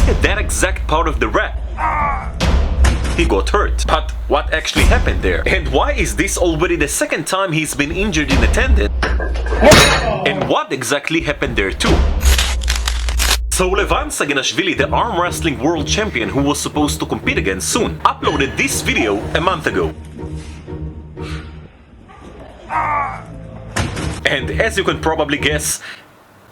at that exact part of the rep, he got hurt. But what actually happened there? And why is this already the second time he's been injured in the tendon? And what exactly happened there too? So Levan Saginashvili, the arm wrestling world champion who was supposed to compete again soon, uploaded this video a month ago. And as you can probably guess,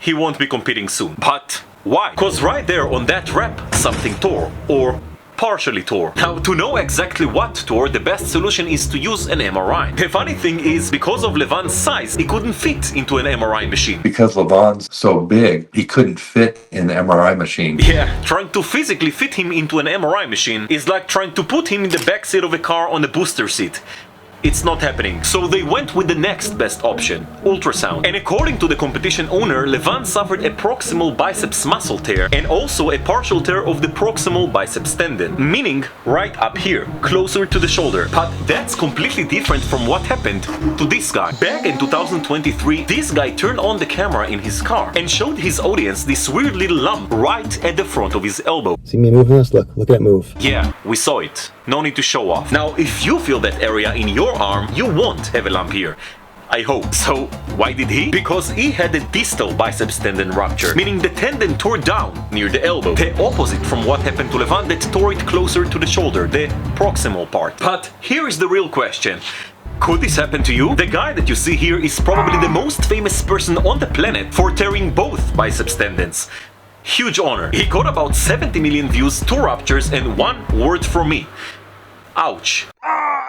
he won't be competing soon. But why? Because right there on that rep, something tore, or partially tore. Now, to know exactly what tore, the best solution is to use an MRI. The funny thing is, because of Levan's size, he couldn't fit into an MRI machine. Because Levan's so big, he couldn't fit in the MRI machine. Yeah, trying to physically fit him into an MRI machine is like trying to put him in the backseat of a car on a booster seat. It's not happening. So they went with the next best option, ultrasound. And according to the competition owner, Levan suffered a proximal biceps muscle tear and also a partial tear of the proximal biceps tendon, meaning right up here, closer to the shoulder. But that's completely different from what happened to this guy. Back in 2023, this guy turned on the camera in his car and showed his audience this weird little lump right at the front of his elbow. See me moving this? Look at it move. Yeah, we saw it. No need to show off. Now, if you feel that area in your arm, you won't have a lump here. I hope. So, why did he? Because he had a distal biceps tendon rupture, meaning the tendon tore down near the elbow. The opposite from what happened to Levan that tore it closer to the shoulder, the proximal part. But here is the real question. Could this happen to you? The guy that you see here is probably the most famous person on the planet for tearing both biceps tendons. Huge honor. He got about 70 million views, 2 ruptures, and 1 word from me. Ouch.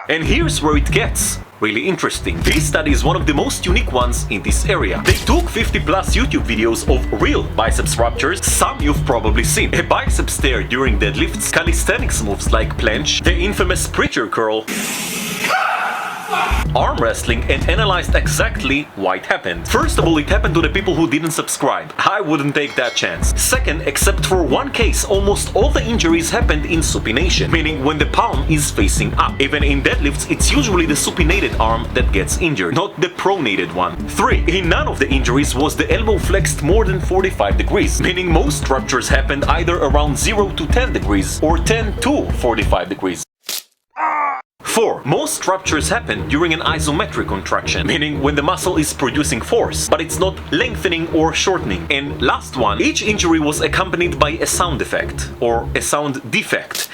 And here's where it gets really interesting. This study is one of the most unique ones in this area. They took 50 plus YouTube videos of real biceps ruptures, some you've probably seen. A biceps tear during deadlifts, calisthenics moves like planche, the infamous preacher curl, arm wrestling, and analyzed exactly why it happened. First of all, it happened to the people who didn't subscribe. I wouldn't take that chance. Second, except for one case, almost all the injuries happened in supination, meaning when the palm is facing up. Even in deadlifts, it's usually the supinated arm that gets injured, not the pronated one. 3. In none of the injuries was the elbow flexed more than 45 degrees, meaning most ruptures happened either around 0 to 10 degrees or 10 to 45 degrees. 4. Most ruptures happen during an isometric contraction, meaning when the muscle is producing force, but it's not lengthening or shortening. And last one, each injury was accompanied by a sound effect, or a sound defect.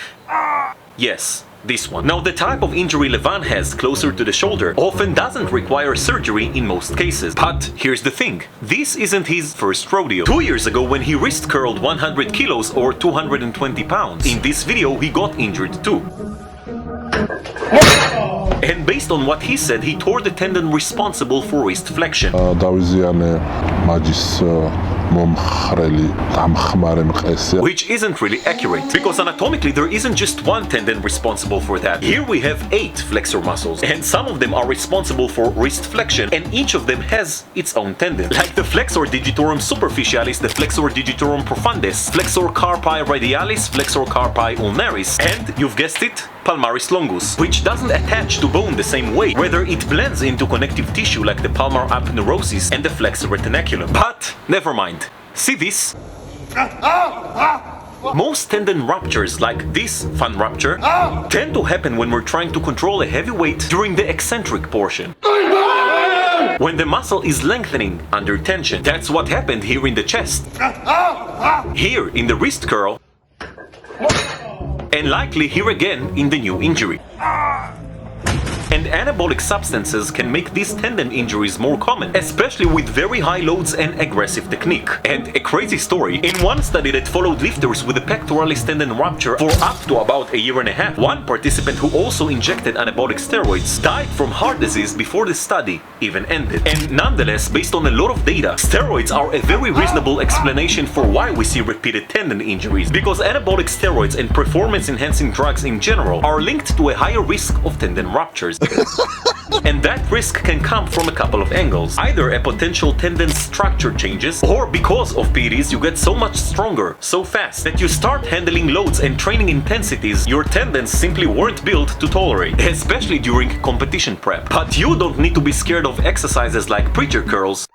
Yes, this one. Now, the type of injury Levan has closer to the shoulder often doesn't require surgery in most cases. But here's the thing, this isn't his first rodeo. 2 years ago, when he wrist curled 100 kilos or 220 pounds, in this video he got injured too. And based on what he said, he tore the tendon responsible for wrist flexion. Which isn't really accurate, because anatomically there isn't just one tendon responsible for that. Here we have 8 flexor muscles, and some of them are responsible for wrist flexion, and each of them has its own tendon. Like the flexor digitorum superficialis, the flexor digitorum profundus, flexor carpi radialis, flexor carpi ulnaris, and, you've guessed it, palmaris longus, which doesn't attach to bone the same way, rather it blends into connective tissue like the palmar aponeurosis and the flexor retinaculum. But never mind. See this? Most tendon ruptures, like this fun rupture, tend to happen when we're trying to control a heavy weight during the eccentric portion, when the muscle is lengthening under tension. That's what happened here in the chest, here in the wrist curl, and likely here again in the new injury. And anabolic substances can make these tendon injuries more common, especially with very high loads and aggressive technique. And a crazy story, in one study that followed lifters with a pectoralis tendon rupture for up to about a year and a half, one participant who also injected anabolic steroids died from heart disease before the study even ended. And nonetheless, based on a lot of data, steroids are a very reasonable explanation for why we see repeated tendon injuries, because anabolic steroids and performance-enhancing drugs in general are linked to a higher risk of tendon ruptures. And that risk can come from a couple of angles. Either a potential tendon structure changes, or because of PEDs you get so much stronger so fast that you start handling loads and training intensities your tendons simply weren't built to tolerate, especially during competition prep. But you don't need to be scared of exercises like preacher curls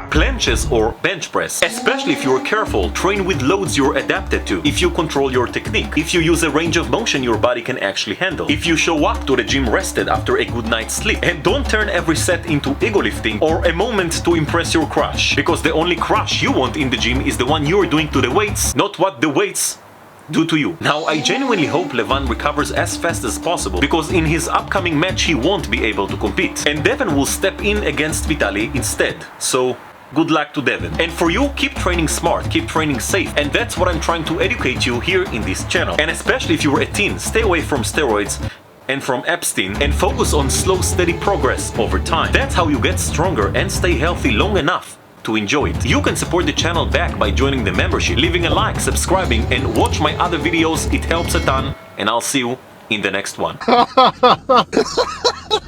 Planches or bench press. Especially if you're careful, train with loads you're adapted to. If you control your technique. If you use a range of motion your body can actually handle. If you show up to the gym rested after a good night's sleep. And don't turn every set into ego lifting or a moment to impress your crush. Because the only crush you want in the gym is the one you're doing to the weights, not what the weights do to you. Now, I genuinely hope Levan recovers as fast as possible, because in his upcoming match he won't be able to compete. And Devon will step in against Vitaly instead. So, good luck to Devon. And for you, keep training smart, keep training safe. And that's what I'm trying to educate you here in this channel. And especially if you're a teen, stay away from steroids and from Epstein, and focus on slow, steady progress over time. That's how you get stronger and stay healthy long enough to enjoy it. You can support the channel back by joining the membership, leaving a like, subscribing, and watch my other videos. It helps a ton, and I'll see you in the next one.